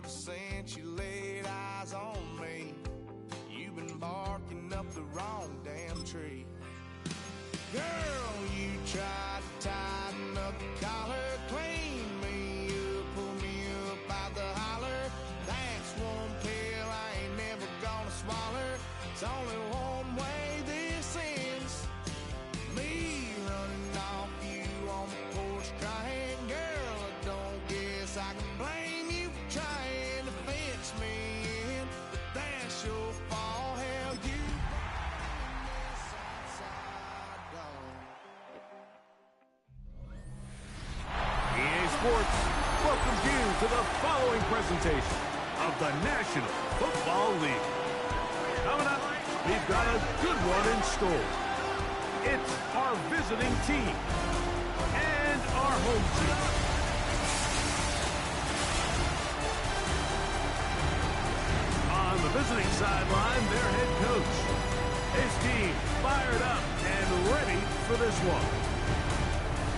ever since you laid eyes on me. You've been barking up the wrong damn tree. Girl, you tried to tighten up the collar, clean me up, pull me up out the holler. That's one pill I ain't never gonna swallow. It's only one way this ends. Me running off you on the porch crying. Girl, I don't guess I can blame you for trying to fence me in, but that's your fault. Hell, you brought this outside door. EA Sports welcomes you to the following presentation of the National Football League. Coming up, we've got a good one in store. It's our visiting team and our home team. On the visiting sideline, their head coach. His team fired up and ready for this one.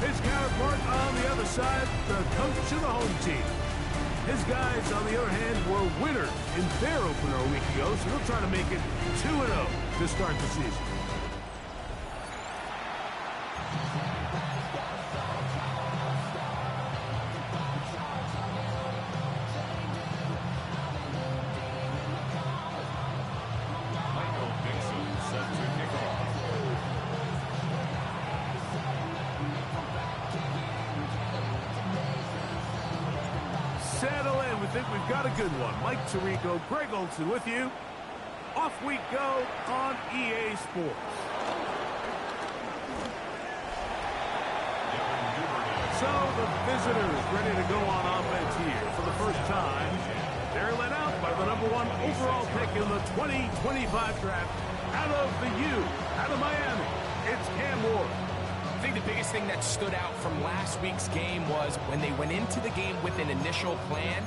His counterpart on the other side, the coach of the home team. His guys, on the other hand, were winners in their opener a week ago, so they'll try to make it 2-0 to start the season. Settle in. We think we've got a good one. Mike Tirico, Greg Olson with you. Off we go on EA Sports. So the visitors ready to go on offense here for the first time. They're led out by the #1 overall pick in the 2025 draft out of the U, out of Miami. It's Cam Ward. I think the biggest thing that stood out from last week's game was when they went into the game with an initial plan,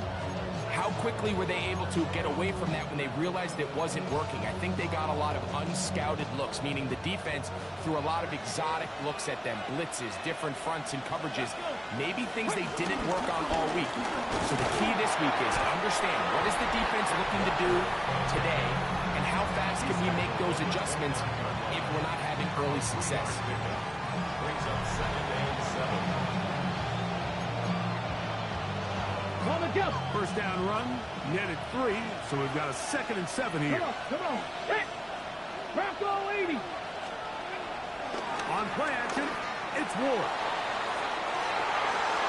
how quickly were they able to get away from that when they realized it wasn't working? I think they got a lot of unscouted looks, meaning the defense threw a lot of exotic looks at them, blitzes, different fronts and coverages, maybe things they didn't work on all week. So the key this week is understand what is the defense looking to do today and how fast can we make those adjustments if we're not having early success. First down run, netted 3, so we've got a 2nd and 7 here. Come on, hit! Rocco 80! On play action, it's Ward.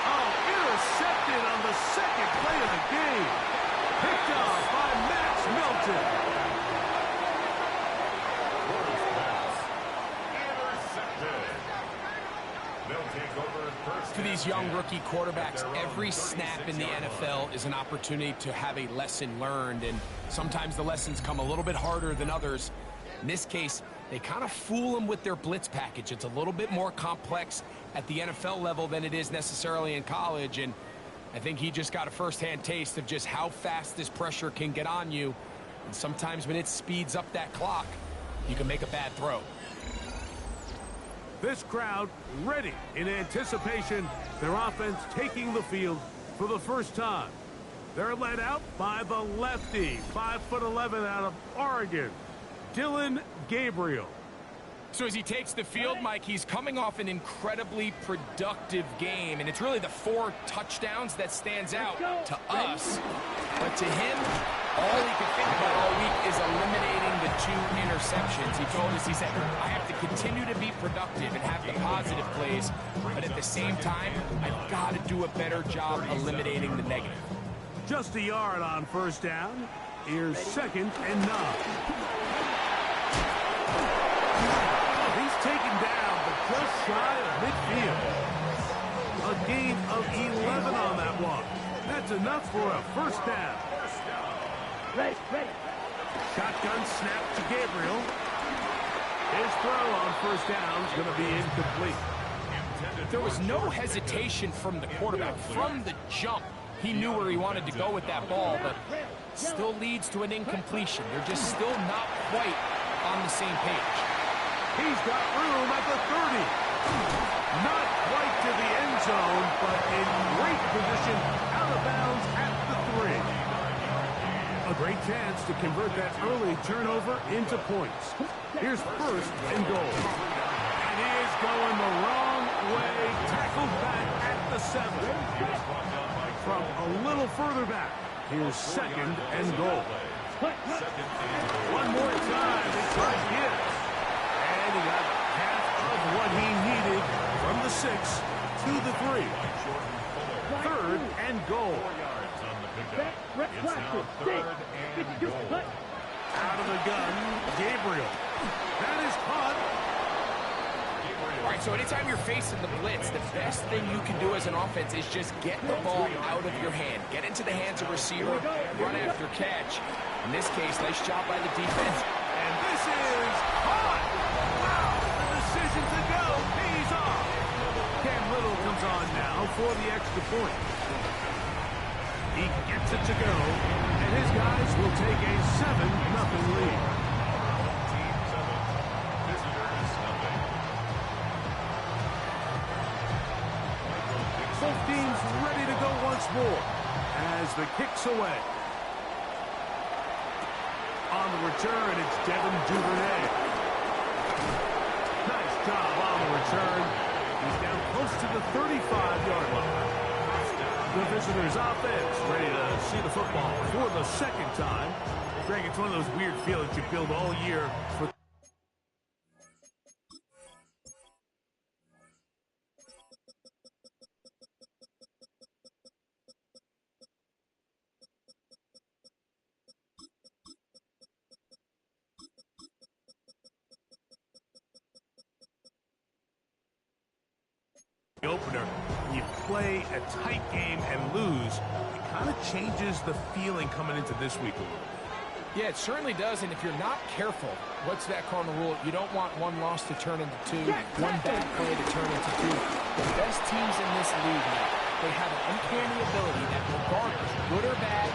Oh, intercepted on the second play of the game. Picked off by Max Melton. For these young rookie quarterbacks, every snap in the NFL is an opportunity to have a lesson learned, and sometimes the lessons come a little bit harder than others. In this case, they kind of fool them with their blitz package. It's a little bit more complex at the NFL level than it is necessarily in college, and I think he just got a first-hand taste of just how fast this pressure can get on you, and sometimes when it speeds up that clock, you can make a bad throw. This crowd ready in anticipation, their offense taking the field for the first time. They're led out by the lefty, 5'11" out of Oregon, Dillon Gabriel. So as he takes the field, Mike, he's coming off an incredibly productive game, and it's really the 4 touchdowns that stands out to us. But to him, all he could think about all week is eliminating the 2 interceptions. He told us, he said, I have to continue to be productive and have the positive plays, but at the same time, I've got to do a better job eliminating the negative. Just a yard on first down. Here's 2nd and 9. He's taken down, but just shy of midfield. A gain of 11 on that one. That's enough for a first down. Ready. Shotgun snap to Gabriel. His throw on first down is going to be incomplete. There was no hesitation from the quarterback. From the jump, he knew where he wanted to go with that ball, but still leads to an incompletion. They're just still not quite on the same page. He's got room at the 30. Not quite to the end zone, but in great position out of bounds at the 3. chance to convert that early turnover into points. Here's first and goal. And he is going the wrong way. Tackled back at the 7. From a little further back, here's second and goal. One more time. It's right here. And he got half of what he needed from the 6 to the 3. Third and goal. Out of the gun, Gabriel. That is caught. All right, so anytime you're facing the blitz, the best thing you can do as an offense is just get the ball out of your hand. Get into the hands of receiver, run after catch. In this case, nice job by the defense. And this is caught. Wow, the decision to go pays off. Cam Little comes on now for the extra point. He gets it to go, and his guys will take a 7-0 lead. Both teams ready to go once more as the kick's away. On the return, it's Devin Duvernay. Nice job on the return. He's down close to the 35-yard line. The visitors' offense ready to see the football for the second time. Greg, it's one of those weird feelings you build all year for. Opener, you play a tight game and lose, it kind of changes the feeling coming into this week a little bit. Yeah, it certainly does, and if you're not careful, what's that cardinal rule? You don't want one loss to turn into 2, one bad play to turn into 2. The best teams in this league now, they have an uncanny ability that regardless, good or bad,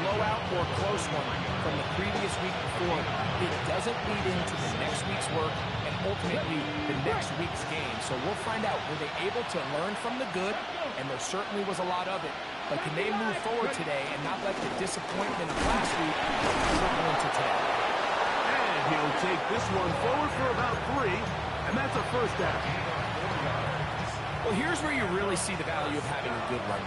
blowout or close one from the previous week before, it doesn't lead into the next week's work and ultimately the next week's game. So we'll find out, were they able to learn from the good? And there certainly was a lot of it. But can they move forward today and not let the disappointment of last week trickle into today? And he'll take this one forward for about 3, and that's a first down. Well, here's where you really see the value of having a good run.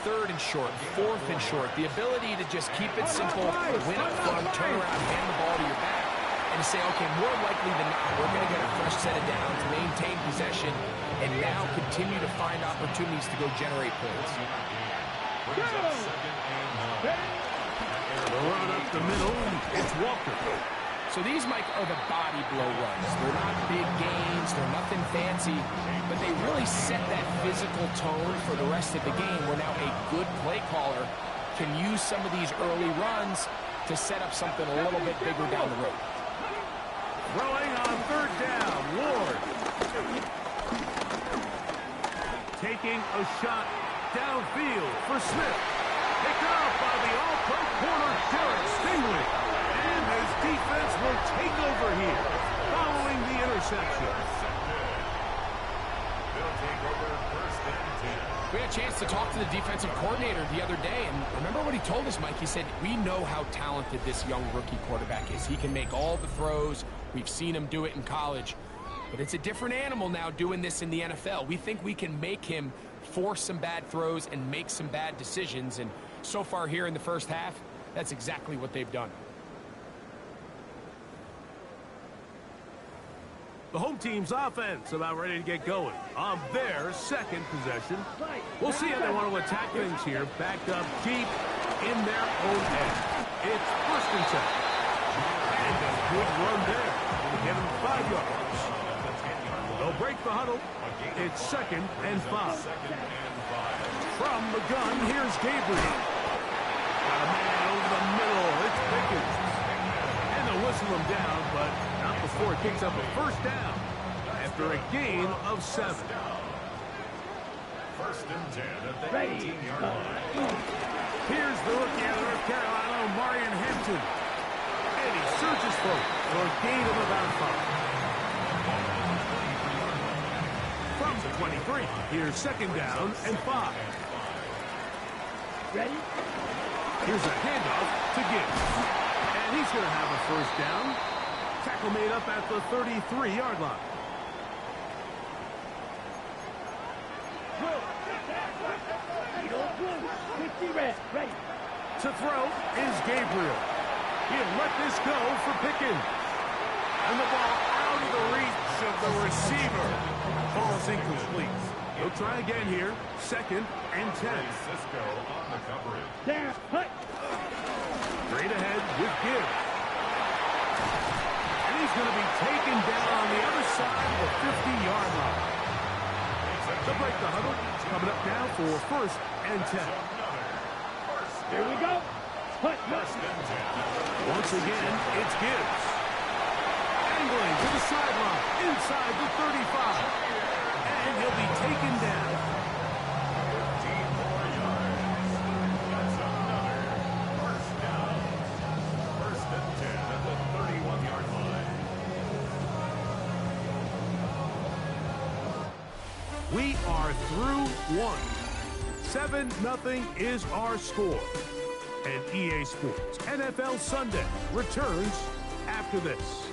Third and short, fourth and short, the ability to just keep it simple, win up front, turn around, hand the ball to your back, and say, okay, more likely than not, we're going to get a fresh set of downs, maintain possession, and now continue to find opportunities to go generate points. The run up the middle, it's Walker. So these, Mike, are the body blow runs. They're not big gains, they're nothing fancy, but they really set that physical tone for the rest of the game where now a good play caller can use some of these early runs to set up something a little bit bigger down the road. Throwing on third down, Ward. Taking a shot downfield for Smith. Picked off by the all-pro corner, Derek Stingley. And his defense will take over here, following the interception. They'll take over first and 10. We had a chance to talk to the defensive coordinator the other day, and remember what he told us, Mike? He said, we know how talented this young rookie quarterback is. He can make all the throws. We've seen him do it in college. But it's a different animal now doing this in the NFL. We think we can make him force some bad throws and make some bad decisions. And so far here in the first half, that's exactly what they've done. The home team's offense about ready to get going on their second possession. We'll see how they want to attack things here. Backed up deep in their own end. It's first and 10. And a good run there. We'll give them 5 yards. They'll break the huddle. It's second and 5. From the gun, here's Gabriel. Got a man over the middle. It's Pickens. And they'll whistle him down, but not before it kicks up a first down after a gain of 7. First and 10 at the 18-yard line. Here's the rookie out of North Carolina, Marion Hampton. And he surges forward for a gain of about 5. From the 23, here's second down and 5. Ready? Here's a handoff to Gibbs. And he's going to have a first down. Tackle made up at the 33-yard line. Ready. To throw is Gabriel. He'll let this go for Pickens. And the ball out of the reach of the receiver. Ball's incomplete. He'll try again here. 2nd and 10. Cisco on the coverage. There. Hut. Straight ahead with Gibbs. And he's going to be taken down on the other side of the 50-yard line. They'll break the huddle. Coming up now for 1st and 10. Here we go. Hut. Once again, it's Gibbs. Angling to the sideline, inside the 35. And he'll be taken down. 15 more yards. That's another first down. 1st and 10 at the 31-yard line. We are through one. 7-0 is our score. And EA Sports NFL Sunday returns after this.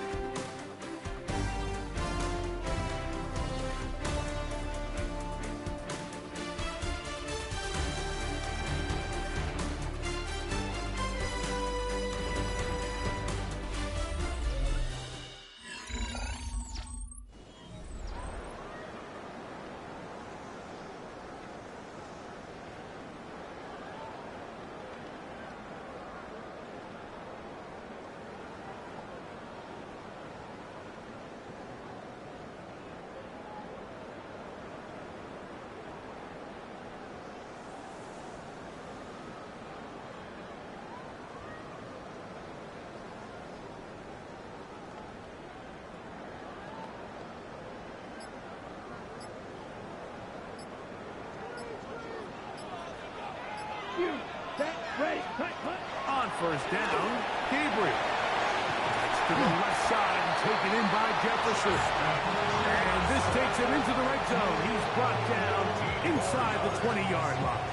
Ready. Hut. On 1st down, Gabriel. That's to the left side and taken in by Jefferson. And this takes him into the red zone. He's brought down inside the 20-yard line.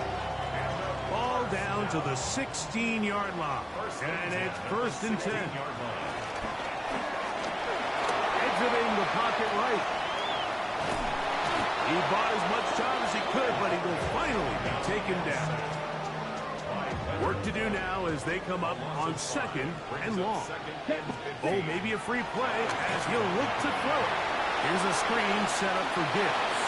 Ball down to the 16-yard line. And it's 1st and 10. Exiting the pocket right. He bought as much time as he could, but he will finally be taken down. Work to do now as they come up on 2nd and long. Oh, maybe a free play as he'll look to throw it. Here's a screen set up for Gibbs.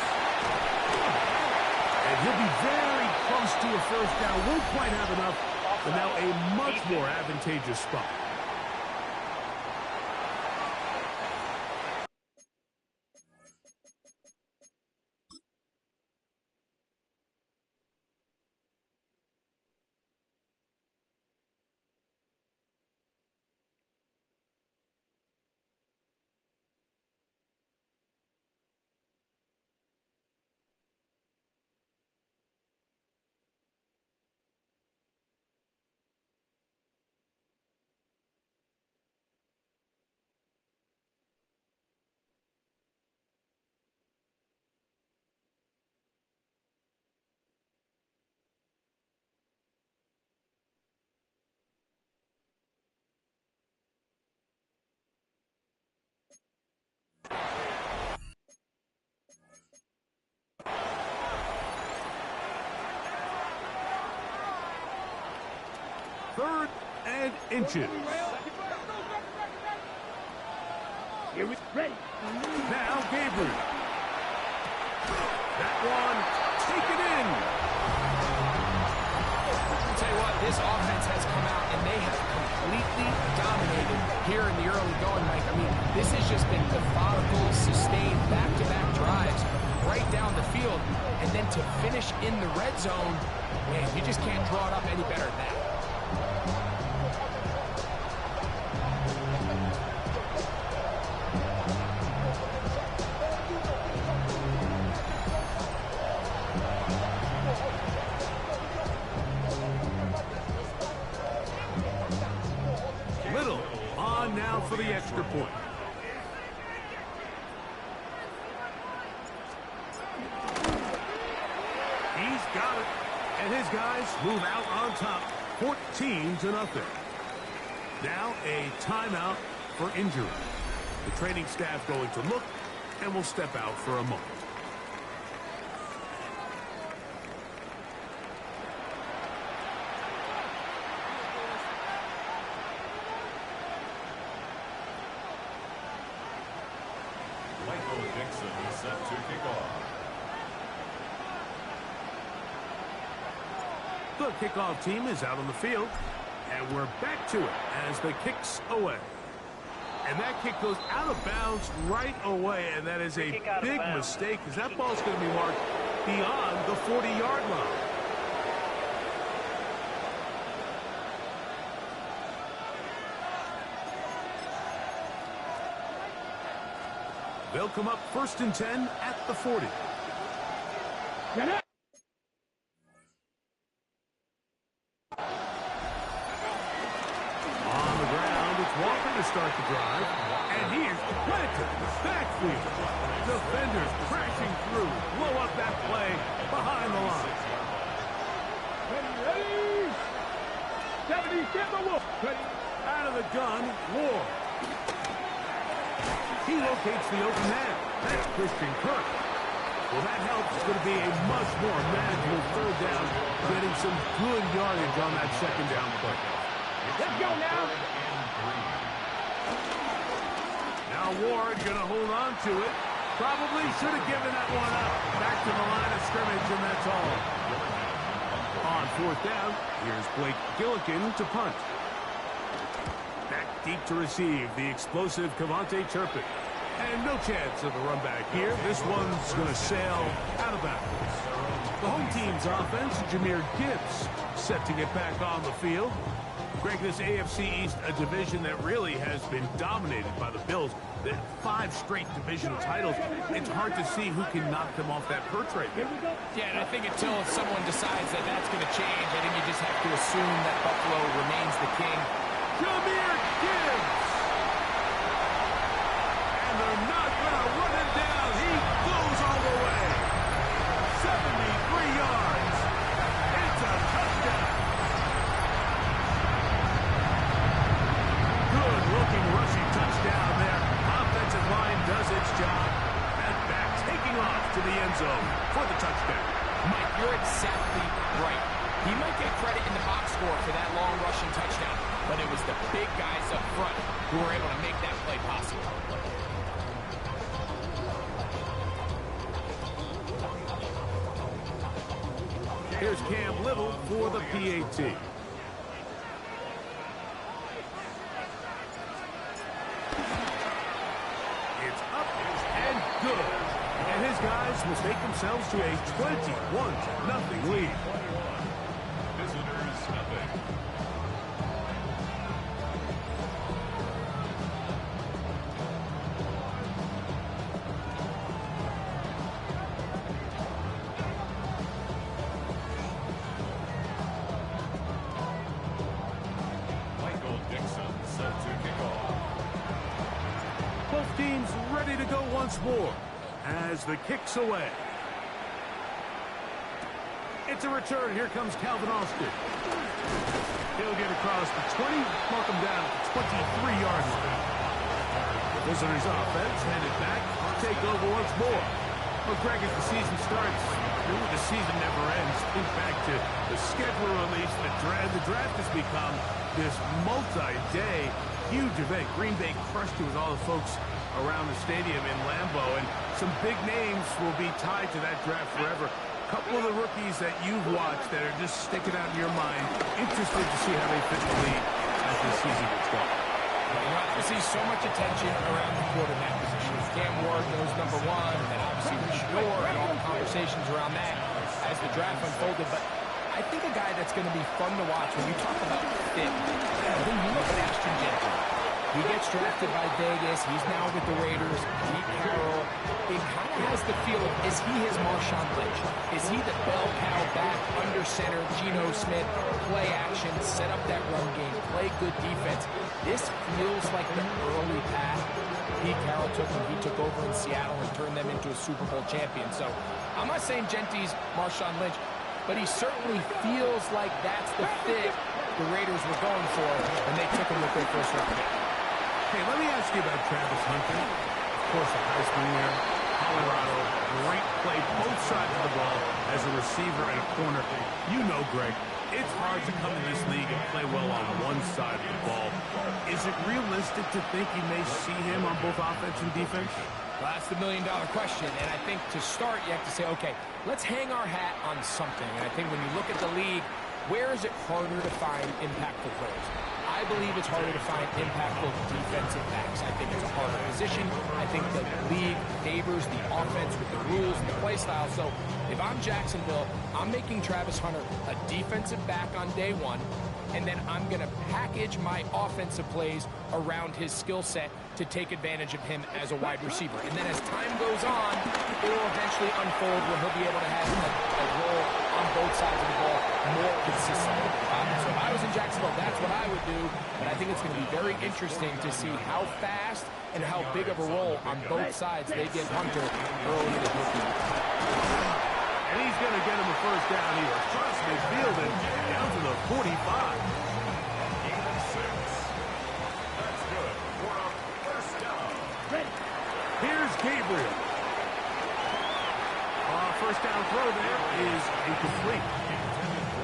And he'll be very close to a first down. Won't quite have enough, but now a much more advantageous spot. Third and inches. Here we ready. Now Gabriel. That one taken in. I'll tell you what, this offense has come out and they have completely dominated here in the early going, Mike. I mean, this has just been methodical, sustained, back-to-back drives right down the field. And then to finish in the red zone, man, you just can't draw it up any better than that. Little on now for the extra point. He's got it. And his guys move out on top 14-0. Now a timeout for injury. The training staff going to look and will step out for a moment. Michael Dixon is set to kick off. The kickoff team is out on the field, and we're back to it as the kick's away. And that kick goes out of bounds right away, and that is a big mistake because that ball's going to be marked beyond the 40-yard line. They'll come up 1st and 10 at the 40. Get it. On the ground, it's Walker to start the drive, and he is planted in the backfield. Defenders crashing through, blow up that play behind the line. Ready. 70, get the wolf. Ready. Out of the gun, Ward. He locates the open man. That's Christian Kirk. Well, that helps. It's going to be a much more manageable 3rd down, getting some good yardage on that 2nd down play. Let's go now. Now Ward going to hold on to it. Probably should have given that one up. Back to the line of scrimmage, and that's all. On 4th down, here's Blake Gillikin to punt. Back deep to receive the explosive Cavante Turpin. And no chance of a run back here. This one's going to sail out of bounds. The home team's offense, Jahmyr Gibbs, set to get back on the field. Greg, this AFC East, a division that really has been dominated by the Bills. The 5 straight divisional titles. It's hard to see who can knock them off that perch right now. Yeah, and I think until someone decides that that's going to change, I think you just have to assume that Buffalo remains the king. Jahmyr Gibbs! And they're not going to run him down. He goes all the way. 73 yards. It's a touchdown. Good-looking rushing touchdown there. Offensive line does its job. And back taking off to the end zone for the touchdown. Mike, you're exactly right. He might get credit in the box score for that long rushing touchdown, but it was the big guys up front who were able to make that play possible. Here's Cam Little for the PAT. It's up and good. And his guys will take themselves to a 21-0 lead. Visitors, nothing. Michael Dixon set to kick off. Both teams ready to go once more as the kick's away. It's a return. Here comes Calvin Austin. He'll get across the 20, mark him down at the 23-yard line. The visitors' offense headed back, take over once more. Well, Greg, as the season starts, the season never ends. Think back to the schedule release, the draft has become this multi-day huge event. Green Bay crushed it with all the folks around the stadium in Lambeau, and some big names will be tied to that draft forever. A couple of the rookies that you've watched that are just sticking out in your mind, interested to see how they fit the league as the season gets going. Well, I see so much attention around the quarterback position. Cam Ward goes number 1, and then obviously Shador and all the conversations around that as the draft unfolded. But I think a guy that's going to be fun to watch when you talk about fit, I think you look at Ashton Jenkins. He gets drafted by Vegas. He's now with the Raiders. Pete Carroll. It kind of has the feel of, is he his Marshawn Lynch? Is he the bell cow back under center, Geno Smith, play action, set up that run game, play good defense? This feels like the early path Pete Carroll took when he took over in Seattle and turned them into a Super Bowl champion. So I'm not saying Genty's Marshawn Lynch. but he certainly feels like that's the fit the Raiders were going for when they took him with their first round pick. Hey, let me ask you about Travis Hunter. Of course, a high school year, Colorado, great play both sides of the ball as a receiver and a corner. You know, Greg, it's hard to come in this league and play well on one side of the ball. Is it realistic to think you may see him on both offense and defense? Well, that's the million-dollar question, and I think to start, you have to say, okay, let's hang our hat on something. And I think when you look at the league, where is it harder to find impactful players? I believe it's harder to find impactful defensive backs. I think it's a harder position. I think the league favors the offense with the rules and the play style. So if I'm Jacksonville, I'm making Travis Hunter a defensive back on day one, and then I'm going to package my offensive plays around his skill set to take advantage of him as a wide receiver. And then as time goes on, it will eventually unfold where he'll be able to have a role on both sides of the ball more consistently. So if I was in Jacksonville, that's what I would do. But I think it's going to be very interesting to see how fast and how big of a role on both sides they give Hunter early in his rookie year. And he's going to get him a first down here. Trust me, fielded down to the 45. That's good. For a first down. Here's Gabriel. First down throw there is incomplete.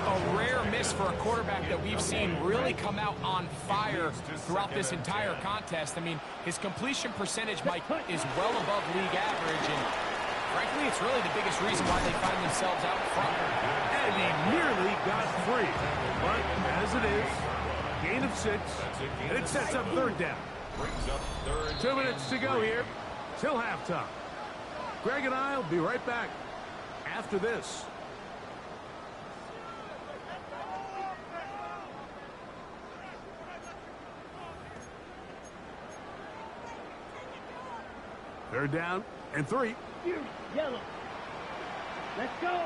A rare miss for a quarterback that we've seen really come out on fire throughout this entire contest. I mean, his completion percentage, Mike, is well above league average, and frankly, it's really the biggest reason why they find themselves out front. And he nearly got free. But as it is, gain of 6, and it sets up third down. Brings up third. 2 minutes to go here till halftime. Greg and I will be right back after this. Third down and 3. Yellow. Let's go.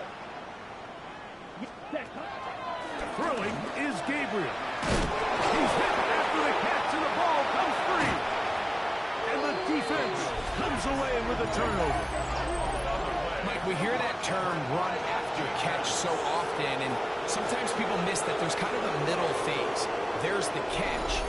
Throwing is Gabriel. He's hit after the catch, and the ball comes free. And the defense comes away with a turnover. Mike, we hear that term run after catch so often, and sometimes people miss that there's kind of a middle phase. There's the catch,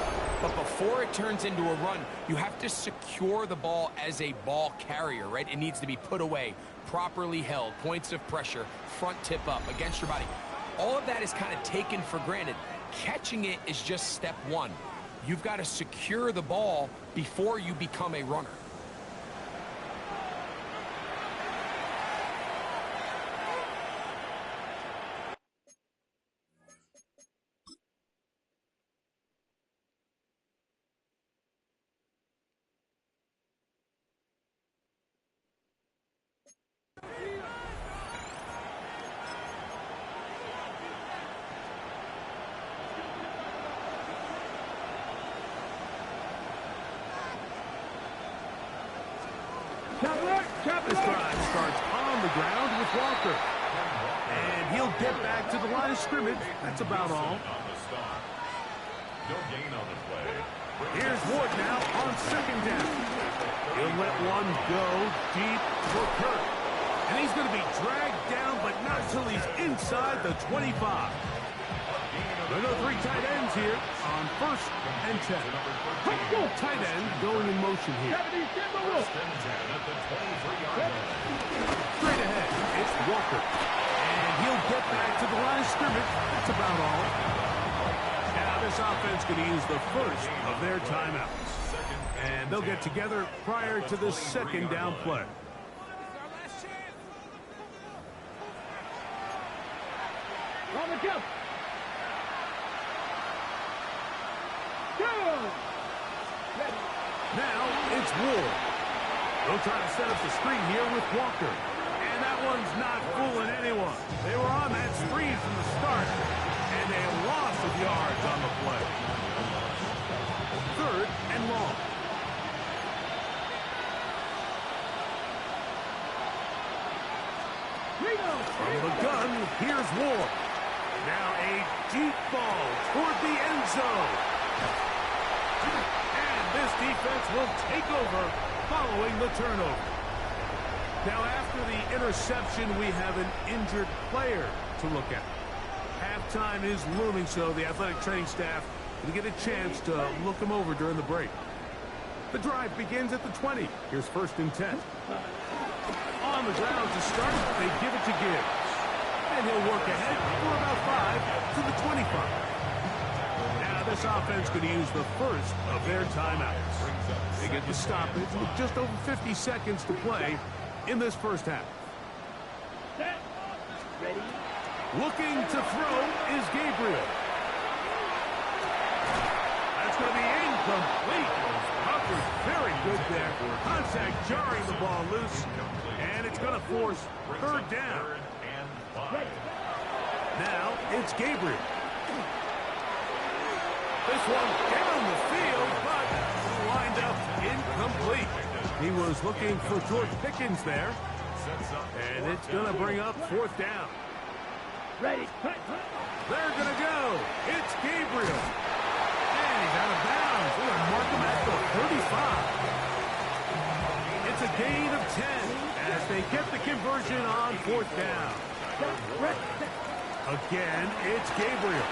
but before it turns into a run, you have to secure the ball as a ball carrier, right? It needs to be put away, properly held, points of pressure, front tip up against your body. All of that is kind of taken for granted. Catching it is just step one. You've got to secure the ball before you become a runner. This drive starts on the ground with Walker. And he'll get back to the line of scrimmage. That's about all. No gain on the play. Here's Ward now on second down. He'll let one go deep for Kirk. And he's going to be dragged down, but not until he's inside the 25. There are no 3 tight ends here on 1st and 10. Tight end going in motion here. Straight ahead, it's Walker. And he'll get back to the line of scrimmage. That's about all. Now this offense could use the first of their timeouts. And they'll get together prior to the second down play. Now it's Ward. They'll try to set up the screen here with Walker. And that one's not fooling anyone. They were on that screen from the start. And a loss of yards on the play. 3rd and long. From the gun, here's Ward. Now a deep ball toward the end zone. And this defense will take over following the turnover. Now after the interception, we have an injured player to look at. Halftime is looming, so the athletic training staff will get a chance to look him over during the break. The drive begins at the 20. Here's 1st and 10. On the ground to start, they give it to Gibbs. And he'll work ahead for about 5 to the 25. Now this offense going to use the first of their timeouts. They get the stoppage with just over 50 seconds to play in this first half. Ready? Looking to throw is Gabriel. That's going to be incomplete. Covered very good there. Contact jarring the ball loose. And it's going to force 3rd down. Now it's Gabriel. This one down the field, but lined up incomplete. He was looking for George Pickens there. And it's going to bring up 4th down. Ready? They're going to go. It's Gabriel. And he's out of bounds. We're going to mark him at the 35. It's a gain of 10 as they get the conversion on 4th down. Again, it's Gabriel.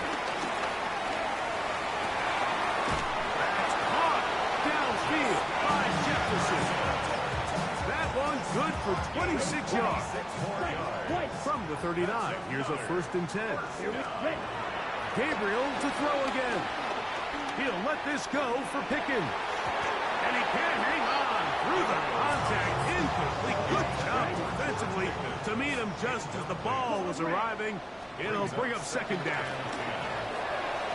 That's caught downfield by Jefferson. That one good for 26 yards. From the 39, here's a 1st and 10. Gabriel to throw again. He'll let this go for Pickens. And he can hang on through the contact. Incomplete. Good job defensively to meet him just as the ball was arriving. It'll bring up 2nd down.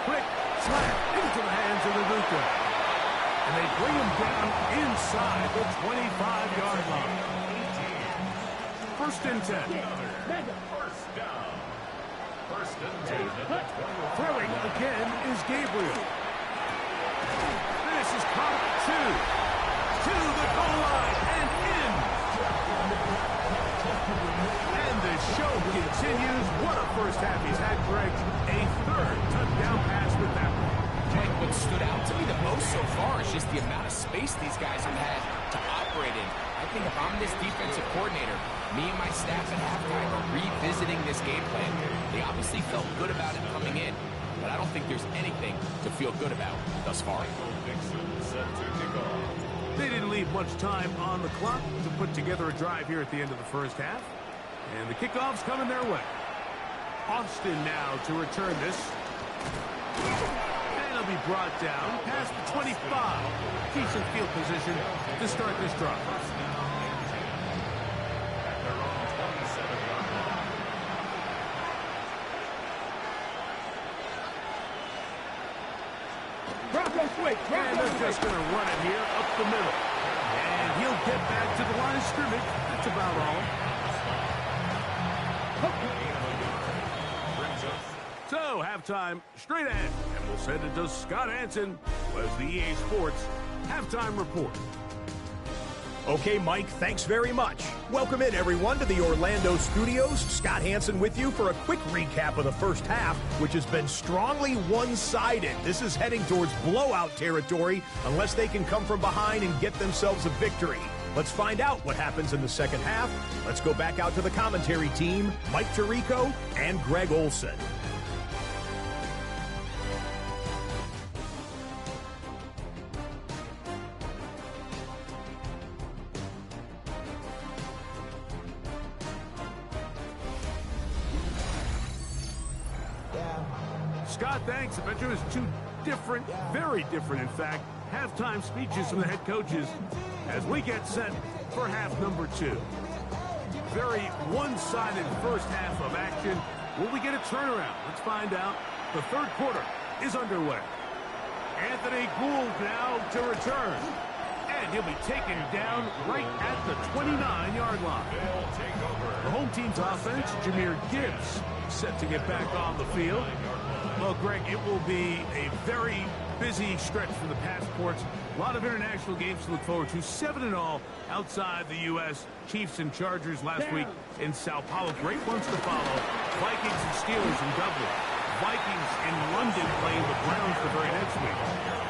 Quick slap into the hands of Aguta. And they bring him down inside the 25-yard line. 1st and 10. Throwing again is Gabriel. This is caught 2. To the goal line and in. And the show continues. What a first half he's had, Greg. A 3rd touchdown pass with that one. Mike, what stood out to me the most so far is just the amount of space these guys have had to operate in. I think if I'm this defensive coordinator, me and my staff at halftime are revisiting this game plan. They obviously felt good about it coming in, but I don't think there's anything to feel good about thus far. They didn't leave much time on the clock to put together a drive here at the end of the first half. And the kickoff's coming their way. Austin now to return this. And it'll be brought down past the 25. Decent field position to start this drive. And they're just going to run it here up the middle. And he'll get back to the line of scrimmage. That's about all. So, halftime straight ahead. And we'll send it to Scott Hanson as the EA Sports Halftime Report. Okay, Mike, thanks very much. Welcome in, everyone, to the Orlando studios. Scott Hanson with you for a quick recap of the first half, which has been strongly one-sided. This is heading towards blowout territory unless they can come from behind and get themselves a victory. Let's find out what happens in the second half. Let's go back out to the commentary team, Mike Tirico and Greg Olson. Scott, thanks. I bet you it was 2 different, very different, in fact, halftime speeches from the head coaches as we get set for half number 2. Very one-sided first half of action. Will we get a turnaround? Let's find out. The third quarter is underway. Anthony Gould now to return. And he'll be taken down right at the 29-yard line. The home team's offense, Jahmyr Gibbs, set to get back on the field. Well, Greg, it will be a very busy stretch for the Passports. A lot of international games to look forward to. 7-all outside the U.S. Chiefs and Chargers last week in Sao Paulo. Great ones to follow. Vikings and Steelers in Dublin. Vikings in London playing the Browns the very next week.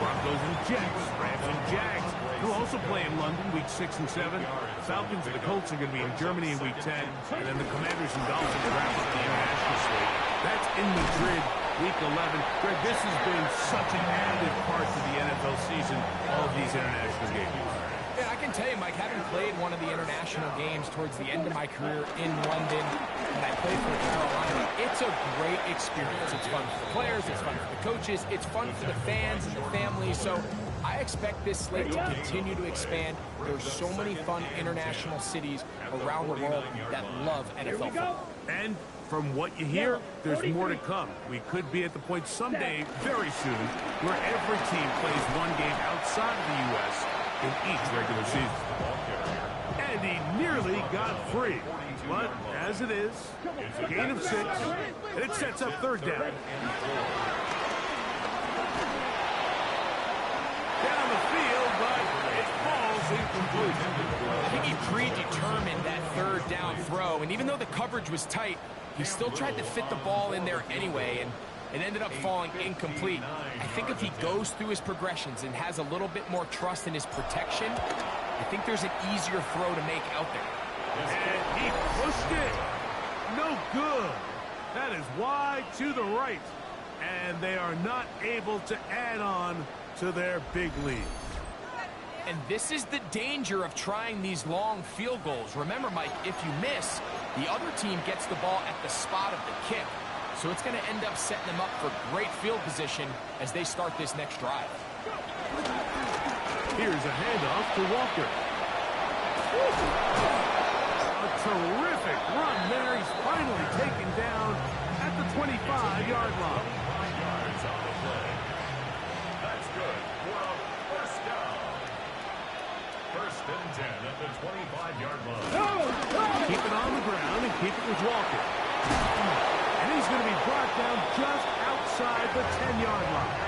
Broncos and Jets, Rams and Jags. They'll also play in London week 6 and 7. The Falcons and the Colts are going to be in Germany in week 10. And then the Commanders and Dolphins wrap up the international slate. That's in Madrid week 11. Greg, this has been such an added part to the NFL season, all of these international games. Yeah, I can tell you, Mike, having played one of the international games towards the end of my career in London, when I played for Carolina, it's a great experience. It's fun for the players, it's fun for the coaches, it's fun for the fans and the families. So I expect this slate to continue to expand. There's so many fun international cities around the world that love NFL football. And from what you hear, there's more to come. We could be at the point someday, very soon, where every team plays one game outside of the U.S. in each regular season. And he nearly got free. But as it is, it's a gain of 6, and it sets up third down. Down the field, but it falls incomplete. I think he predetermined that third down throw, and even though the coverage was tight, he still tried to fit the ball in there anyway, and it ended up falling incomplete. I think if he goes through his progressions and has a little bit more trust in his protection, I think there's an easier throw to make out there. And he pushed it. No good. That is wide to the right. And they are not able to add on to their big lead. And this is the danger of trying these long field goals. Remember, Mike, if you miss, the other team gets the ball at the spot of the kick. So it's going to end up setting them up for great field position as they start this next drive. Here's a handoff to Walker. A terrific run there. He's finally taken down at the 25-yard line. That's good for a first down. First and 10 at the 25-yard line. Keep it on the ground and keep it with Walker. And he's going to be brought down just outside the 10-yard line.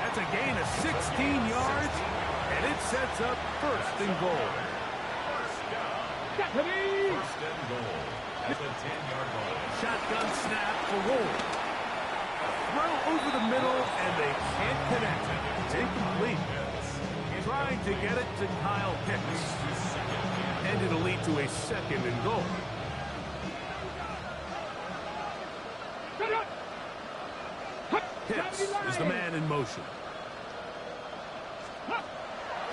That's a gain of 16 yards, and it sets up first and goal. First and goal at the 10-yard line. Shotgun snap for Ward. Throw over the middle, and they can't connect. It's incomplete. Trying to get it to Kyle Pitts. And it'll lead to a second and goal. Pitts is the man in motion.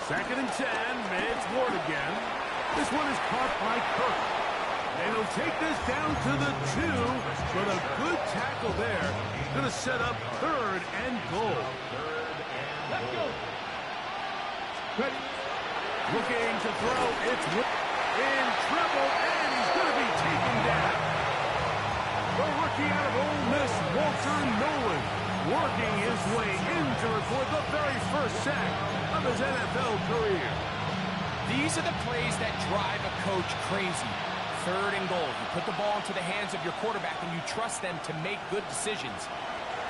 Second and 10. It's Ward again. This one is caught by Kirk. And he'll take this down to the 2. But a good tackle there. Going to set up third and goal. Let's go. Looking to throw. It's in trouble. And he's going to be taken down. The rookie out of Ole Miss, Walter Nolan, working his way in to record the very first sack of his NFL career. These are the plays that drive a coach crazy. Third and goal. You put the ball into the hands of your quarterback and you trust them to make good decisions.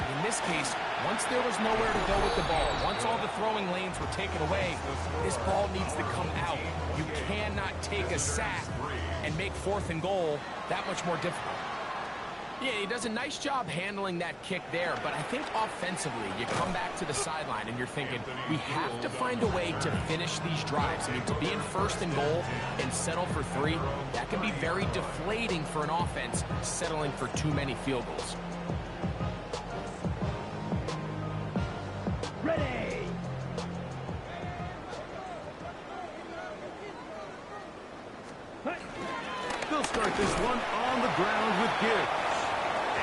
In this case, once there was nowhere to go with the ball, once all the throwing lanes were taken away, this ball needs to come out. You cannot take a sack and make fourth and goal that much more difficult. Yeah, he does a nice job handling that kick there, but I think offensively, you come back to the sideline and you're thinking, we have to find a way to finish these drives. I mean, to be in first and goal and settle for 3, that can be very deflating for an offense settling for too many field goals. Ready. They'll start this one on the ground with Gibbs.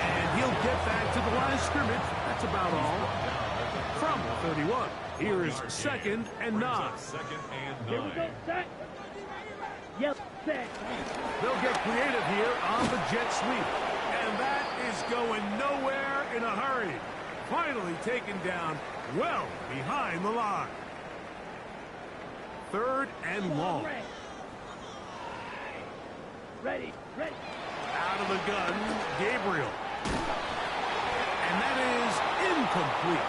And he'll get back to the line of scrimmage. That's about all. From 31. Here is second and 9. Second and Here we go. 9. Set. Yep. Set. They'll get creative here on the jet sweep. And that is going nowhere in a hurry. Finally taken down well behind the line. Third and long. Ready. Ready. Out of the gun, Gabriel. And that is incomplete.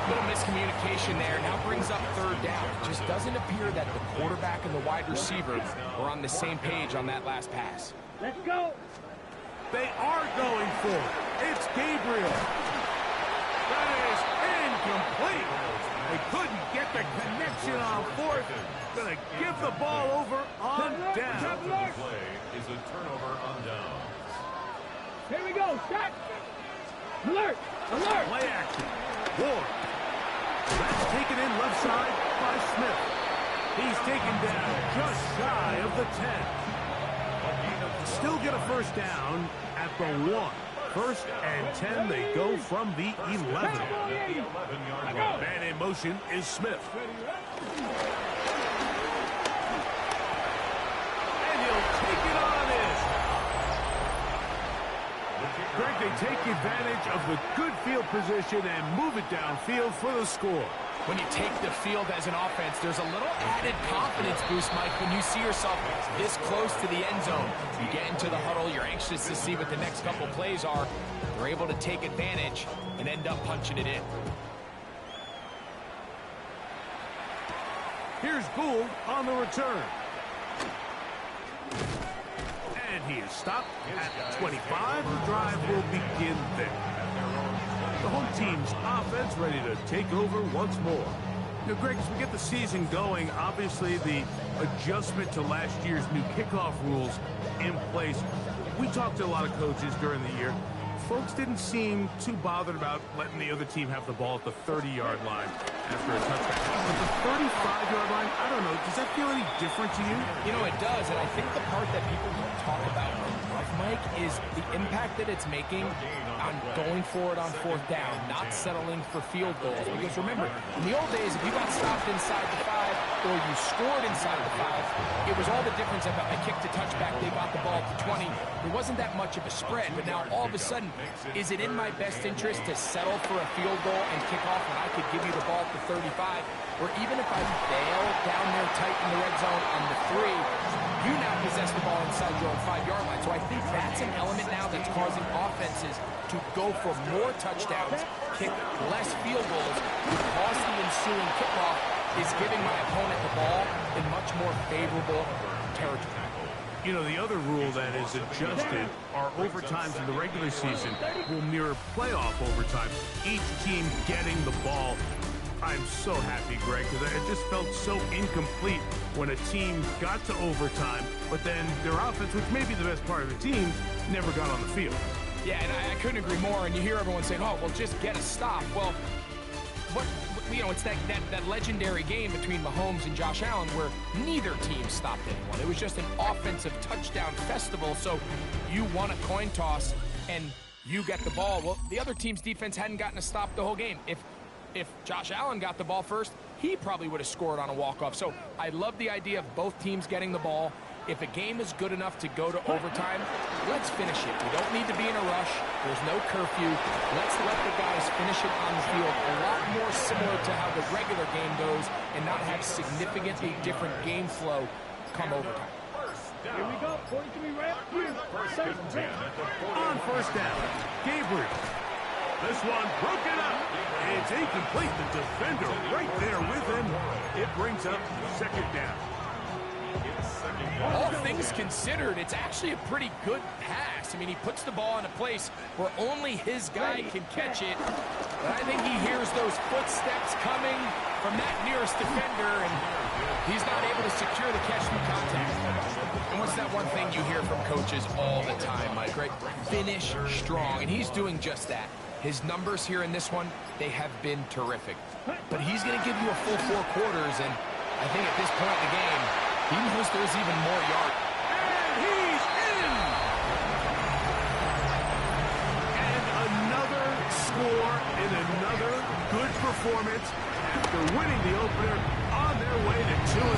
Little miscommunication there. Now brings up third down. It just doesn't appear that the quarterback and the wide receiver were on the same page on that last pass. Let's go. They are going for it. It's Gabriel. That is incomplete. the connection on fourth. Gonna give the ball over on down. Play is a turnover on down. Here we go. Shot. Alert. Alert. Play action. Ward. That's taken in left side by Smith. He's taken down just shy of the 10. Still get a first down at the 1. First and 10, they go from the 11. Man in motion is Smith. And he'll take it on in. Greg, they take advantage of the good field position and move it downfield for the score. When you take the field as an offense, there's a little added confidence boost, Mike, when you see yourself this close to the end zone. You get into the huddle, you're anxious to see what the next couple plays are. They're able to take advantage and end up punching it in. Here's Gould on the return. And he is stopped at the 25. The drive will begin there. The home team's offense ready to take over once more. You know, Greg, as we get the season going, obviously the adjustment to last year's new kickoff rules in place. We talked to a lot of coaches during the year. Folks didn't seem too bothered about letting the other team have the ball at the 30-yard line after a touchdown. But the 35-yard line, I don't know, does that feel any different to you? You know, it does, and I think the part that people don't talk about enough, Mike, is the impact that it's making on going forward on fourth down, not settling for field goals. Because remember, in the old days, if you got stopped inside the 5 or you scored inside the 5, it was all the difference about I kicked a touchback, they got the ball to 20. There wasn't that much of a spread, but now all of a sudden, is it in my best interest to settle for a field goal and kick off when I could give you the ball at the 35? Or even if I bail down there tight in the red zone on the 3, you now possess the ball inside your own 5-yard line. So I think that's an element now that's causing offenses to go for more touchdowns, kick less field goals, because the ensuing kickoff is giving my opponent the ball in much more favorable territory. You know, the other rule that is adjusted are overtimes in the regular season will mirror playoff overtime, each team getting the ball. I'm so happy, Greg, because it just felt so incomplete when a team got to overtime, but then their offense, which may be the best part of the team, never got on the field. Yeah, and I couldn't agree more, and you hear everyone saying, oh, well, just get a stop. Well, it's that legendary game between Mahomes and Josh Allen where neither team stopped anyone. It was just an offensive touchdown festival, so you won a coin toss and you get the ball. Well, the other team's defense hadn't gotten a stop the whole game. If Josh Allen got the ball first, he probably would have scored on a walk-off. So I love the idea of both teams getting the ball. If a game is good enough to go to overtime, let's finish it. We don't need to be in a rush. There's no curfew. Let's let the guys finish it on the field. A lot more similar to how the regular game goes and not have significantly different game flow come overtime. Here we go. 43 right here. On first down, Gabriel. This one broken up. It's incomplete. The defender right there with him. It brings up second down. All things considered, it's actually a pretty good pass. I mean, he puts the ball in a place where only his guy can catch it. But I think he hears those footsteps coming from that nearest defender, and he's not able to secure the catch through contact. And what's that one thing you hear from coaches all the time, Mike, right? Finish strong, and he's doing just that. His numbers here in this one, they have been terrific. But he's going to give you a full 4 quarters, and I think at this point in the game, he knows there's even more yards. And he's in! And another score in another good performance after winning the opener on their way to 2-0.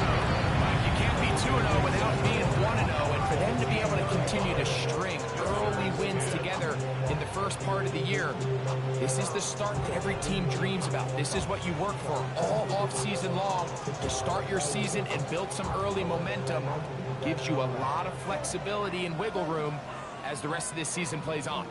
You can't be 2-0 without being 1-0, and for them to be able to continue to string early wins together in the first part of the year, this is the start that every team dreams about. This is what you work for all off-season long. To start your season and build some early momentum gives you a lot of flexibility and wiggle room as the rest of this season plays on.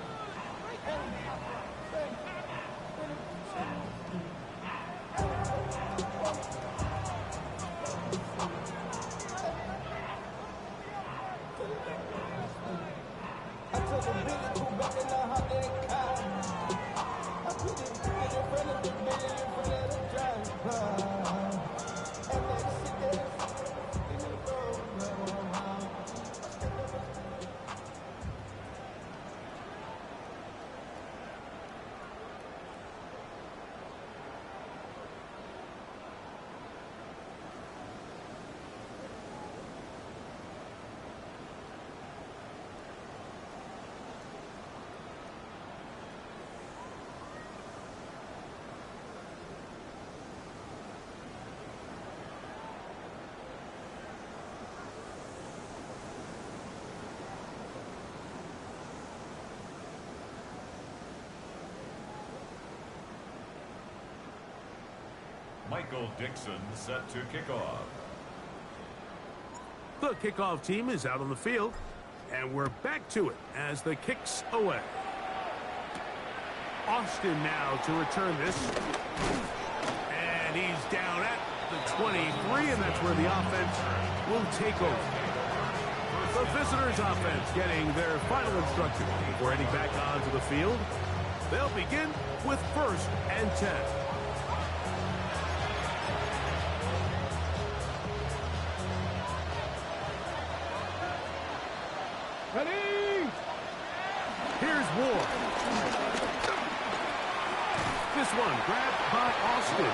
Michael Dixon set to kick off. The kickoff team is out on the field, and we're back to it as the kick's away. Austin now to return this. And he's down at the 23, and that's where the offense will take over. The visitors' offense getting their final instruction before heading back onto the field. They'll begin with 1st and 10. Ready? Here's Ward. This one grabbed by Austin.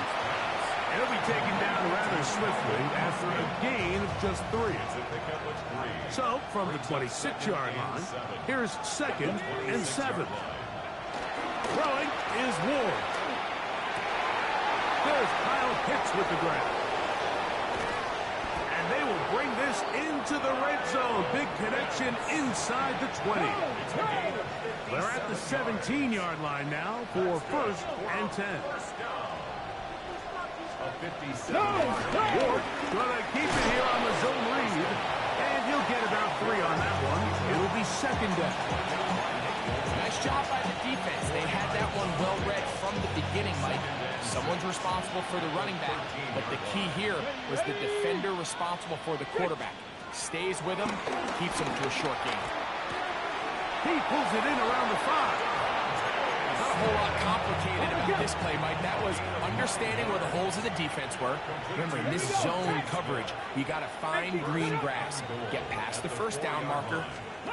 It'll be taken down rather swiftly after a gain of just 3. So, from the 26-yard line, here's 2nd and 7. Throwing is Ward. There's Kyle Pitts with the grab. And they will bring this into the red zone. Big connection inside the 20. They're at the 17-yard line now for 1st and 10. Ward gonna keep it here on the zone read, and he'll get about 3 on that one. It'll be 2nd down. Nice job by the defense. They had that one well read from the beginning, Mike. Someone's responsible for the running back, but the key here was the defender responsible for the quarterback. Stays with him, keeps him to a short game. He pulls it in around the 5. Not a whole lot complicated about this play, Mike. That was understanding where the holes of the defense were. Remember, in this zone coverage, you got to find green grass, get past the 1st down marker,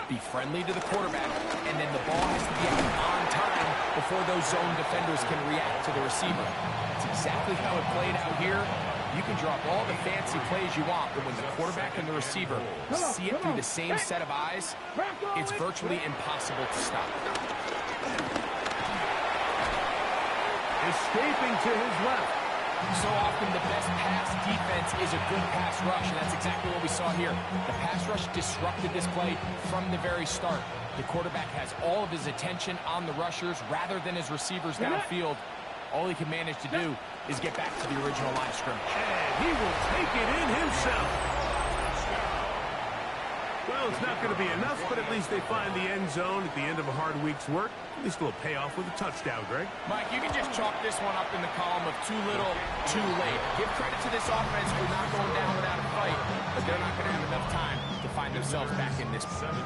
be friendly to the quarterback, and then the ball has to be on time before those zone defenders can react to the receiver. That's exactly how it played out here. You can drop all the fancy plays you want, but when the quarterback and the receiver see it through the same set of eyes, it's virtually impossible to stop. Escaping to his left. So often the best pass defense is a good pass rush, and that's exactly what we saw here. The pass rush disrupted this play from the very start. The quarterback has all of his attention on the rushers rather than his receivers downfield. All he can manage to do is get back to the original line of scrimmage. And he will take it in himself. Well, it's not going to be enough, but at least they find the end zone at the end of a hard week's work. At least it'll pay off with a touchdown, Greg. Mike, you can just chalk this one up in the column of too little, too late. Give credit to this offense for not going down without a fight, but they're not going to have enough time to find themselves back in this 17.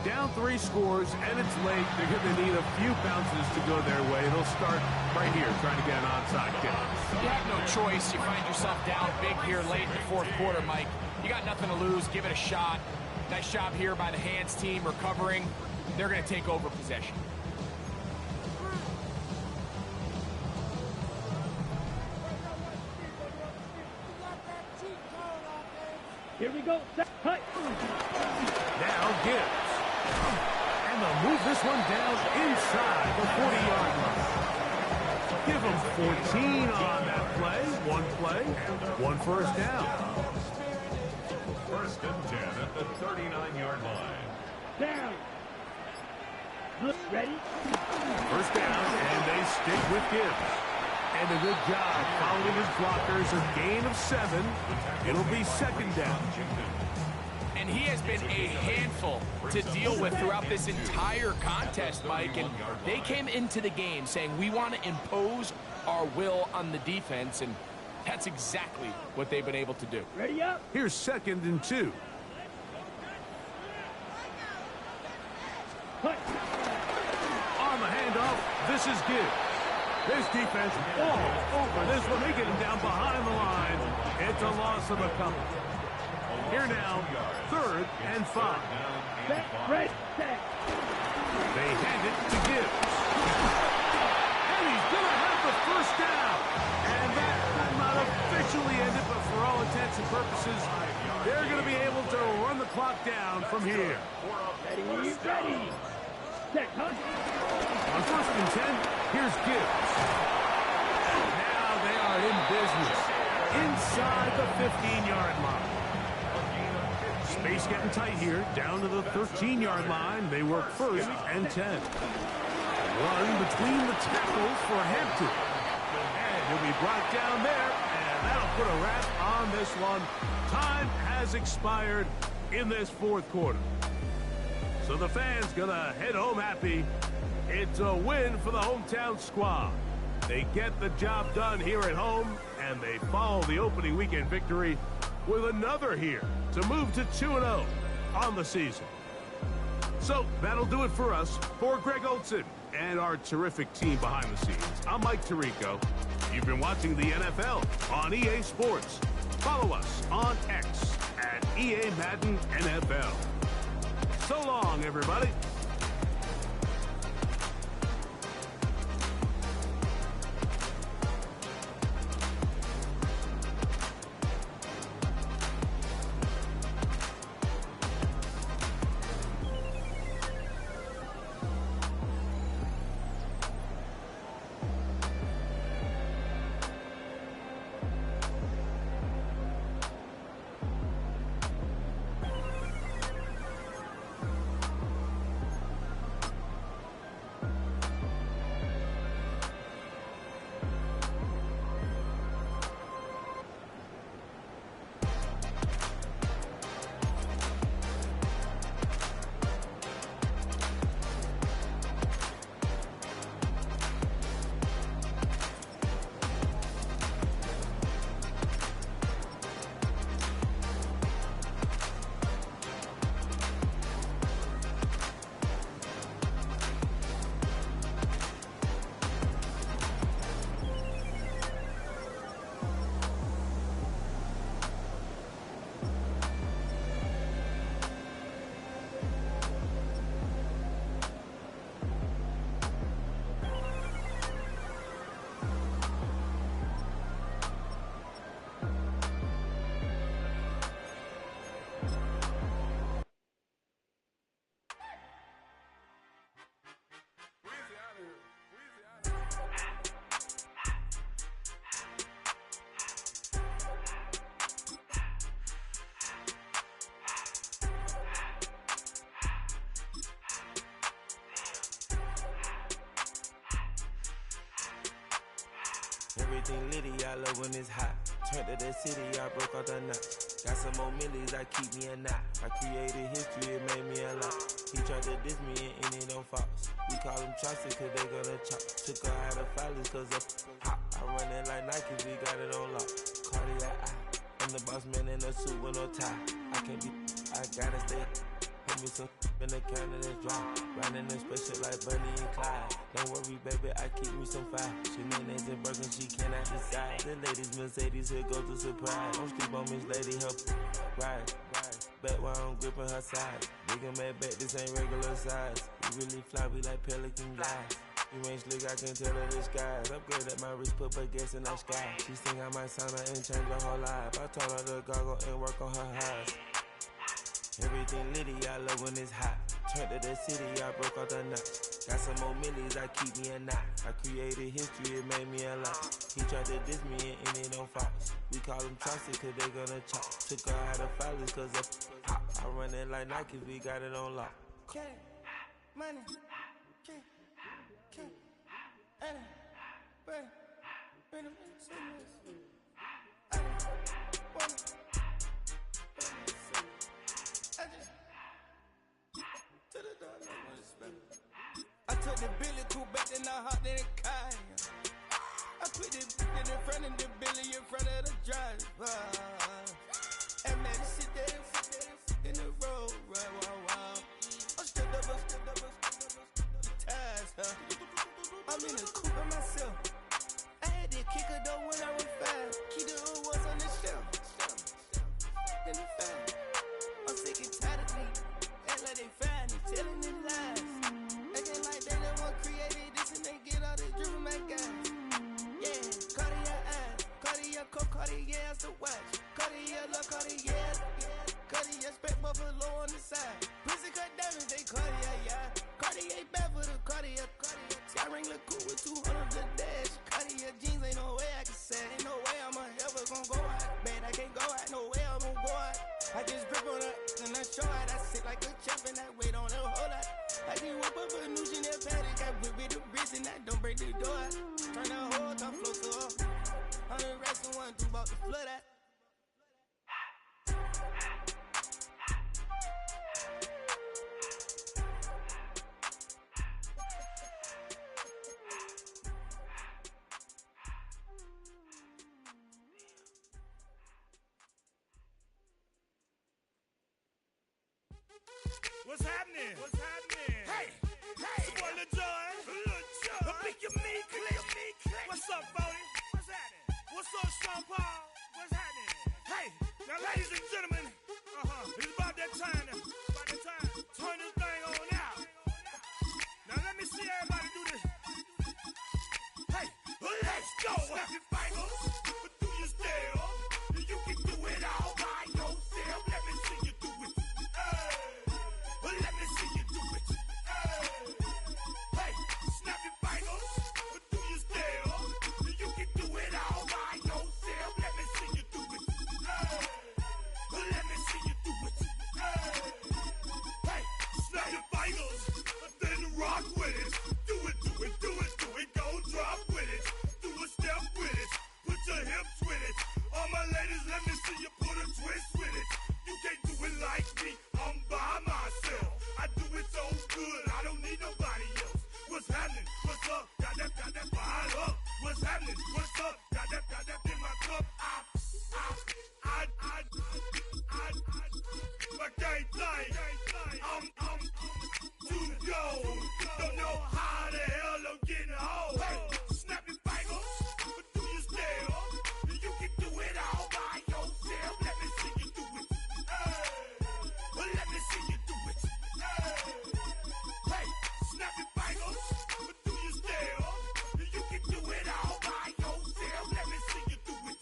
Down 3 scores, and it's late. They're going to need a few bounces to go their way. They'll start right here, trying to get an onside kick. You have no choice. You find yourself down big here late in the 4th quarter, Mike. You got nothing to lose. Give it a shot. Nice job here by the hands team recovering. They're going to take over possession. Here we go. Cut. Now Gibbs. And they'll move this one down inside the 40-yard line. Give them 14 on that play. 1 play, 1 first down. 1st and 10 at the 39-yard line. Down. Look, ready? First down, and they stick with Gibbs. And a good job following his blockers. A gain of 7. It'll be 2nd down. And he has been a handful to deal with throughout this entire contest, Mike. And they came into the game saying, we want to impose our will on the defense. And that's exactly what they've been able to do. Ready up. Here's 2nd and 2. Cut. On the handoff, this is Gibbs. This defense all over this one. They get him down behind the line. It's a loss of a couple. Here now, 3rd and 5. Set. Ready. Set. They hand it to Gibbs. And he's going to have the 1st down. And that will not officially end it, but for all intents and purposes, they're going to be able to run the clock down from here. Ready. Ready. Set. Cut. On 1st and 10, here's Gibbs. Now they are in business inside the 15-yard line. Pace getting tight here, down to the 13-yard line. They work 1st and 10. Run between the tackles for Hampton. And he'll be brought down there, and that'll put a wrap on this one. Time has expired in this 4th quarter. So the fans gonna head home happy. It's a win for the hometown squad. They get the job done here at home, and they follow the opening weekend victory with another here to move to 2-0 on the season. So that'll do it for us. For Greg Olson and our terrific team behind the scenes, I'm Mike Tirico. You've been watching the NFL on EA Sports. Follow us on X at EA Madden NFL. So long, everybody. Everything litty, I love when it's hot. Turned to the city, I broke out the knot. Got some more millies, I keep me a knot. I created history, it made me a lot. He tried to diss me and it don't false. We call them chopsticks cause they gonna chop. Took her out of filers cause of hot. I run it like Nike, we got it on lock. Cardiac eye, I'm the boss man in a suit with no tie. I can't be, I gotta stay. Put me some in the can of this dry. Riding in special like Bunny and Clyde. Don't worry, baby, I keep me some fire. She names and Birkin, she cannot decide. The ladies Mercedes, here goes the surprise. Don't sleep on Miss Lady, help ride. Back while I'm gripping her side. Big and mad back, this ain't regular size. We really fly, we like pelican guys. You ain't slick, I can tell her the skies. Upgrade at my wrist, put her gas in the sky. She think I might sign her and change her whole life. I told her to goggle and work on her highs. Everything litty, I love when it's hot. Turned to the city, I broke out the knot. Got some more millies, I keep me a knot. I created history, it made me a lot. He tried to diss me and it don't false. We call them chopsticks cause they gonna chop. Took her out of filers cause of hot. I run it like Nike, we got it on lock. Cash, money, Anna, Brandon, I took the Billy cool back and I hopped in the car. I put the in front of the Billy in front of the driver. And man, sit there in the road, right, wow. I'm stepped up, the ties, huh? I'm in the coupe by myself. I had to kick her though when I was 5. Keep the old ones on the shelf. In the file. I'm sick and tired of me. Act like they find it, telling them lies. Acting like they the one created this and they get all this driven my guys. Yeah, Cartier eyes, Cartier coat, Cartier as the watch. Cartier love, Cartier, Cartier spec buffalo on the side. Pussy cut diamonds, they Cartier, yeah. Cartier bad for the Cartier. See, I ring the coupe with 200 the dash. Cartier jeans, ain't no way I can say. Ain't no way I'm ever gonna go out. Man, I can't go out, no way I'm gonna go out. I just grip on her, and I show out. I sit like a champ and I wait on a whole lot. I just whip up a new Chanel patty, got whip with the wrist and I don't break the door. Turn the whole top floor to her. On the rest of one, two about to flood out. What's happening? What's happening? Hey, hey, it's boy Lil Jon. Lil Jon. Pick your me, click. What's up, Bodie? What's happening? What's up, Sean Paul? What's happening? Hey, now ladies and gentlemen, it's about that time. Turn this thing on out. Now let me see everybody do this. Hey, let's go. Snap your fingers, but do your style. You can do it all by yourself. Let me see you do it. Let me see you do it. Hey, snap your fingers, but do your style. You can do it all by yourself. Let me see you do it. Let me see you do it. Hey, snap your fingers, then rock with it. Do it, go drop with it. Do a step with it, put your hips with it. All my ladies, let me see you put a twist with it. You can't do it like me, I'm by myself. I do it so good, I don't need nobody else. What's happening? What's up? Got that fire up. What's happening? What's up? Got that in my cup. I can't think. I'm too go. Don't know how the hell I'm getting home. Hey, snap your fingers, but do your style. You can do it all by yourself. Let me see you do it. Let me see you do it. Hey, snap your fingers, but do your style. You can do it all by yourself. Let me see you do it.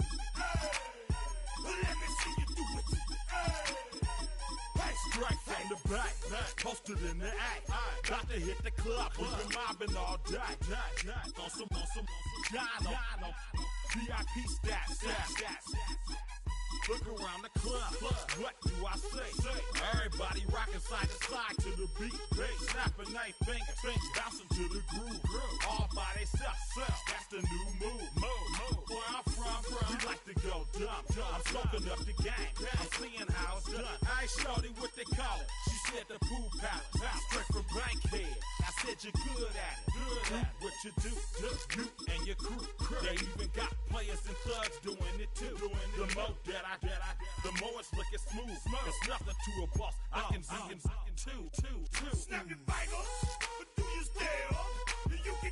Let me see you do it. Hey, straight from the back, posted in the act. Got to hit the club, we've been mobbing all day. On some Dino, VIP stats. Look around the club, what do I say? Everybody rocking side to side to the beat. Snapping their fingers, bouncing to the groove. All by themselves, that's the new move. Where I'm from, we like to go dumb. I'm soaking up the game, I'm seeing how it's done. I ain't shorty what they call it. She said the pool palace, straight from Bankhead. I said you're good at it. Do what you do, you and your crew. They even got players and thugs doing it too. The more that I the more it's looking smooth. It's nothing to a boss. I can see him two. Snap your fingers, but do your style. You can